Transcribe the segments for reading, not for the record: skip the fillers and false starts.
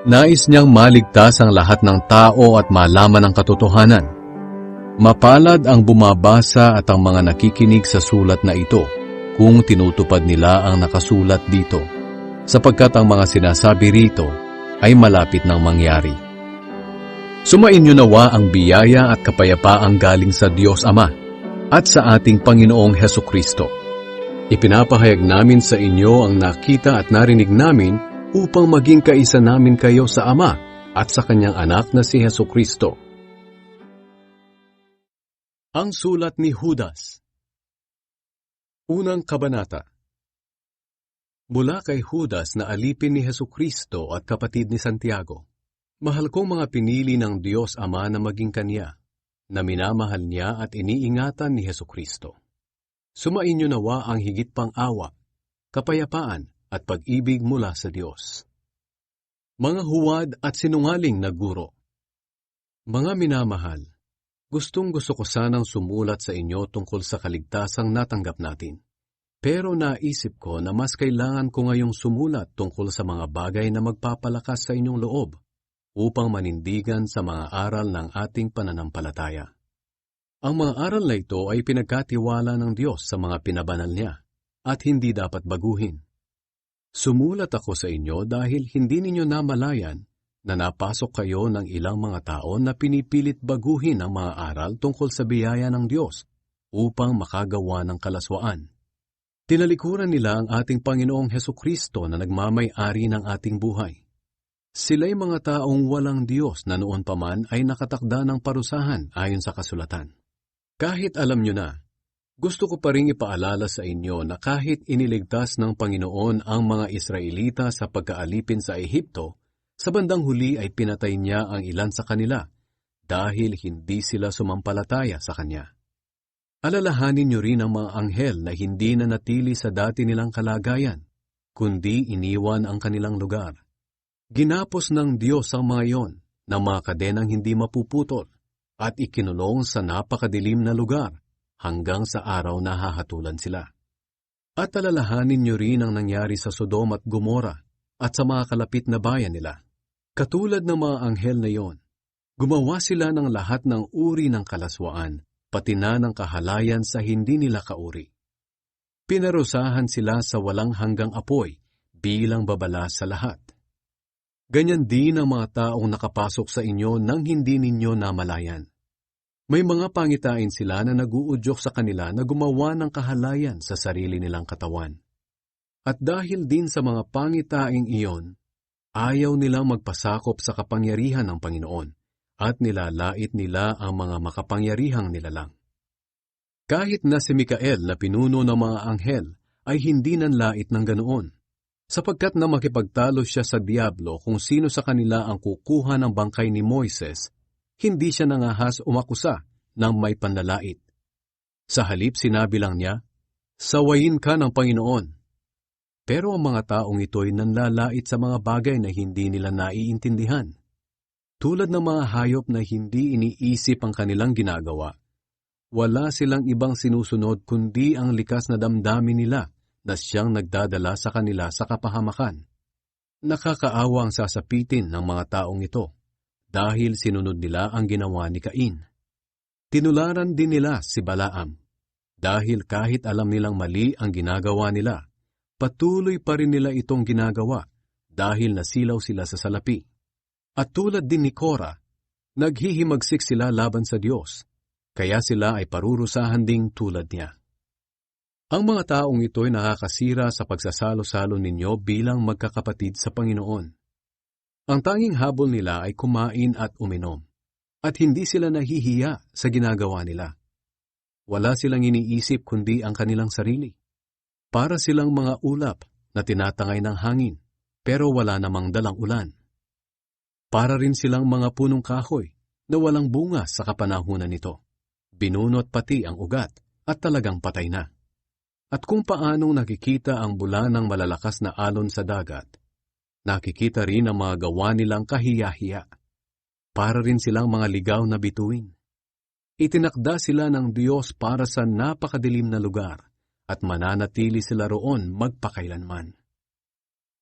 Nais niyang maligtas ang lahat ng tao at malaman ang katotohanan. Mapalad ang bumabasa at ang mga nakikinig sa sulat na ito kung tinutupad nila ang nakasulat dito, sapagkat ang mga sinasabi rito ay malapit nang mangyari. Sumainyo nawa ang biyaya at kapayapaang galing sa Diyos Ama at sa ating Panginoong Hesukristo. Ipinapahayag namin sa inyo ang nakita at narinig namin upang maging kaisa namin kayo sa Ama at sa Kanyang anak na si Hesukristo. Ang sulat ni Judas. Unang kabanata. Mula kay Judas na alipin ni Hesukristo at kapatid ni Santiago, mahal kong mga pinili ng Diyos Ama na maging Kanya, na minamahal niya at iniingatan ni Hesukristo. Sumainyo nawa ang higit pang awa, kapayapaan, at pag-ibig mula sa Diyos. Mga huwad at sinungaling na guro. Mga minamahal, gustong-gusto ko sanang sumulat sa inyo tungkol sa kaligtasang natanggap natin. Pero naisip ko na mas kailangan ko ngayong sumulat tungkol sa mga bagay na magpapalakas sa inyong loob upang manindigan sa mga aral ng ating pananampalataya. Ang mga aral na ito ay pinagkatiwala ng Diyos sa mga pinabanal niya at hindi dapat baguhin. Sumulat ako sa inyo dahil hindi ninyo namalayan na napasok kayo ng ilang mga tao na pinipilit baguhin ang mga aral tungkol sa biyaya ng Diyos upang makagawa ng kalaswaan. Tinalikuran nila ang ating Panginoong Hesukristo na nagmamay-ari ng ating buhay. Sila'y mga taong walang Diyos na noon pa man ay nakatakda ng parusahan ayon sa kasulatan. Kahit alam nyo na, gusto ko pa ring ipaalala sa inyo na kahit iniligtas ng Panginoon ang mga Israelita sa pagkaalipin sa Ehipto, sa bandang huli ay pinatay niya ang ilan sa kanila dahil hindi sila sumampalataya sa Kanya. Alalahanin niyo rin ang mga anghel na hindi na natili sa dati nilang kalagayan, kundi iniwan ang kanilang lugar. Ginapos ng Diyos ang mga iyon ng mga kadenang hindi mapuputol at ikinulong sa napakadilim na lugar hanggang sa araw na hahatulan sila. At alalahanin niyo rin ang nangyari sa Sodom at Gomora at sa mga kalapit na bayan nila. Katulad ng mga anghel na iyon, gumawa sila ng lahat ng uri ng kalaswaan, pati na ng kahalayan sa hindi nila kauri. Pinarusahan sila sa walang hanggang apoy bilang babala sa lahat. Ganyan din ang mga taong nakapasok sa inyo nang hindi ninyo namalayan. May mga pangitain sila na naguudyok sa kanila na gumawa ng kahalayan sa sarili nilang katawan. At dahil din sa mga pangitaing iyon, ayaw nilang magpasakop sa kapangyarihan ng Panginoon at nilalait nila ang mga makapangyarihang nilalang. Kahit na si Mikael na pinuno ng mga anghel ay hindi nanlait ng ganoon, sapagkat na makipagtalo siya sa diablo kung sino sa kanila ang kukuha ng bangkay ni Moises, hindi siya nangahas umakusa ng may panlalait. Sa halip sinabi lang niya, "Sawayin ka ng Panginoon." Pero ang mga taong ito'y nanlalait sa mga bagay na hindi nila naiintindihan. Tulad ng mga hayop na hindi iniisip ang kanilang ginagawa, wala silang ibang sinusunod kundi ang likas na damdamin nila na siyang nagdadala sa kanila sa kapahamakan. Nakakaawa ang sasapitin ng mga taong ito dahil sinunod nila ang ginawa ni Cain. Tinularan din nila si Balaam dahil kahit alam nilang mali ang ginagawa nila, patuloy pa rin nila itong ginagawa dahil nasilaw sila sa salapi. At tulad din ni Korah, naghihimagsik sila laban sa Diyos, kaya sila ay parurusahan ding tulad niya. Ang mga taong ito'y nakakasira sa pagsasalo-salo ninyo bilang magkakapatid sa Panginoon. Ang tanging habol nila ay kumain at uminom, at hindi sila nahihiya sa ginagawa nila. Wala silang iniisip kundi ang kanilang sarili. Para silang mga ulap na tinatangay ng hangin, pero wala namang dalang ulan. Para rin silang mga punong kahoy na walang bunga sa kapanahunan nito. Binunot pati ang ugat at talagang patay na. At kung paanong nakikita ang bula ng malalakas na alon sa dagat, nakikita rin ang mga gawa nilang kahiya-hiya. Para rin silang mga ligaw na bituin. Itinakda sila ng Diyos para sa napakadilim na lugar at mananatili sila roon magpakailanman.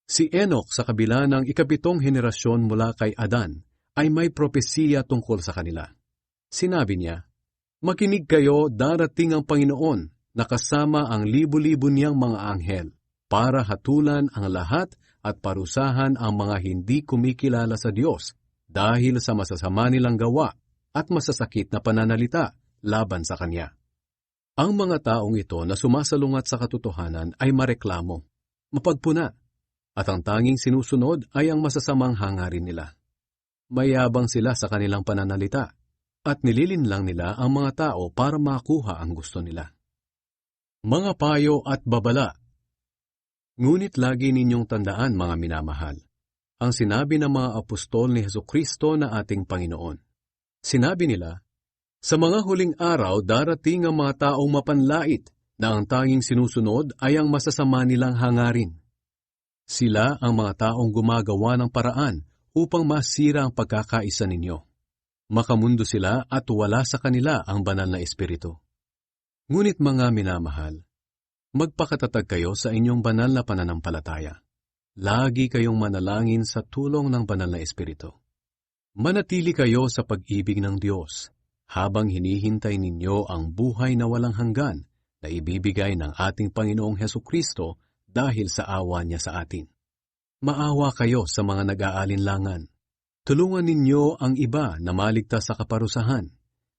Si Enoch sa kabila ng ikapitong henerasyon mula kay Adan ay may propesiya tungkol sa kanila. Sinabi niya, "Makinig kayo, darating ang Panginoon na kasama ang libu-libo niyang mga anghel para hatulan ang lahat at parusahan ang mga hindi kumikilala sa Diyos dahil sa masasama nilang gawa at masasakit na pananalita laban sa Kanya." Ang mga taong ito na sumasalungat sa katotohanan ay mareklamo, mapagpuna, at ang tanging sinusunod ay ang masasamang hangarin nila. Mayabang sila sa kanilang pananalita at nililinlang nila ang mga tao para makuha ang gusto nila. Mga payo at babala. Ngunit lagi ninyong tandaan, mga minamahal, ang sinabi ng mga apostol ni Hesukristo na ating Panginoon. Sinabi nila, "Sa mga huling araw darating ang mga taong mapanlait na ang tanging sinusunod ay ang masasama nilang hangarin. Sila ang mga taong gumagawa ng paraan upang masira ang pagkakaisa ninyo. Makamundo sila at wala sa kanila ang banal na espiritu." Ngunit mga minamahal, magpakatatag kayo sa inyong banal na pananampalataya. Lagi kayong manalangin sa tulong ng banal na espiritu. Manatili kayo sa pag-ibig ng Diyos habang hinihintay ninyo ang buhay na walang hanggan na ibibigay ng ating Panginoong Hesukristo dahil sa awa niya sa atin. Maawa kayo sa mga nag-aalinlangan. Tulungan ninyo ang iba na maligtas sa kaparusahan,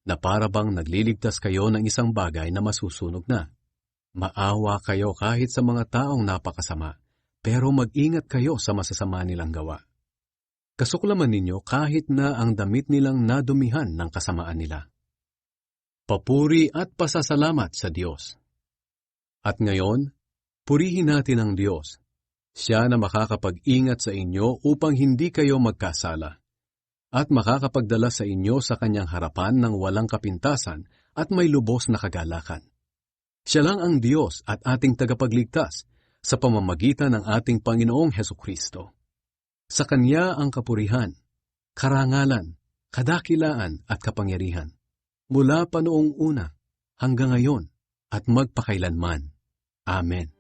na para bang nagliligtas kayo ng isang bagay na masusunog na. Maawa kayo kahit sa mga taong napakasama, pero mag-ingat kayo sa masasama nilang gawa. Kasuklaman ninyo kahit na ang damit nilang nadumihan ng kasamaan nila. Papuri at pasasalamat sa Diyos. At ngayon, purihin natin ang Diyos. Siya na makakapag-ingat sa inyo upang hindi kayo magkasala, at makakapagdala sa inyo sa kanyang harapan ng walang kapintasan at may lubos na kagalakan. Siya lang ang Diyos at ating tagapagligtas sa pamamagitan ng ating Panginoong Hesukristo. Sa Kanya ang kapurihan, karangalan, kadakilaan at kapangyarihan, mula pa noong una hanggang ngayon at magpakailanman. Amen.